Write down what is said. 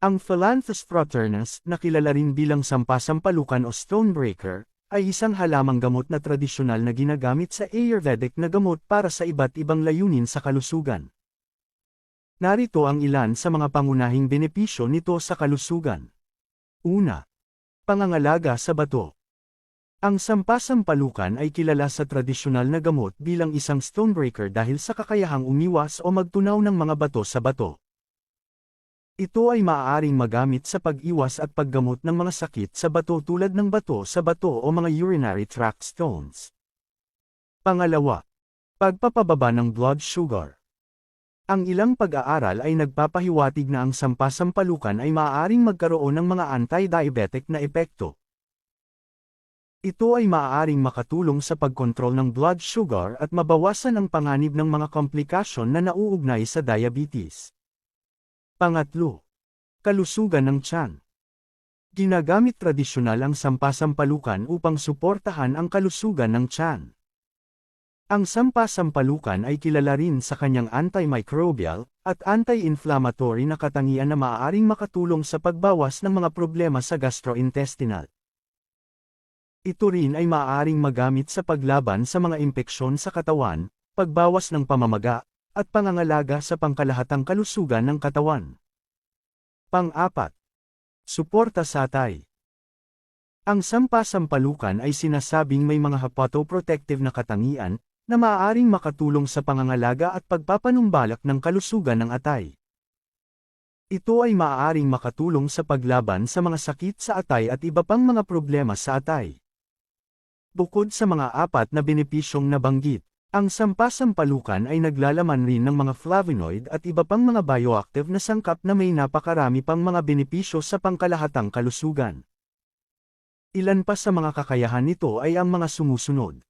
Ang Phyllanthus fraternus, na kilala rin bilang sampasampalukan o stonebreaker, ay isang halamang gamot na tradisyonal na ginagamit sa Ayurvedic na gamot para sa iba't ibang layunin sa kalusugan. Narito ang ilan sa mga pangunahing benepisyo nito sa kalusugan. Una, pangangalaga sa bato. Ang sampasampalukan ay kilala sa tradisyonal na gamot bilang isang stonebreaker dahil sa kakayahang umiwas o magtunaw ng mga bato sa bato. Ito ay maaaring magamit sa pag-iwas at paggamot ng mga sakit sa bato tulad ng bato sa bato o mga urinary tract stones. Pangalawa, pagpapababa ng blood sugar. Ang ilang pag-aaral ay nagpapahiwatig na ang sampasampalukan ay maaaring magkaroon ng mga anti-diabetic na epekto. Ito ay maaaring makatulong sa pagkontrol ng blood sugar at mabawasan ang panganib ng mga komplikasyon na nauugnay sa diabetes. Pangatlo, kalusugan ng tiyan. Ginagamit tradisyonal ang sampasampalukan upang suportahan ang kalusugan ng tiyan. Ang sampasampalukan ay kilala rin sa kanyang antimicrobial at anti-inflammatory na katangian na maaaring makatulong sa pagbawas ng mga problema sa gastrointestinal. Ito rin ay maaaring magamit sa paglaban sa mga impeksyon sa katawan, pagbawas ng pamamaga, at pangangalaga sa pangkalahatang kalusugan ng katawan. Pang-apat, suporta sa atay. Ang sampasampalukan ay sinasabing may mga hepatoprotective na katangian na maaaring makatulong sa pangangalaga at pagpapanumbalak ng kalusugan ng atay. Ito ay maaaring makatulong sa paglaban sa mga sakit sa atay at iba pang mga problema sa atay. Bukod sa mga apat na benepisyong nabanggit, ang sampasampalukan ay naglalaman rin ng mga flavonoid at iba pang mga bioactive na sangkap na may napakarami pang mga benepisyo sa pangkalahatang kalusugan. Ilan pa sa mga kakayahan nito ay ang mga sumusunod.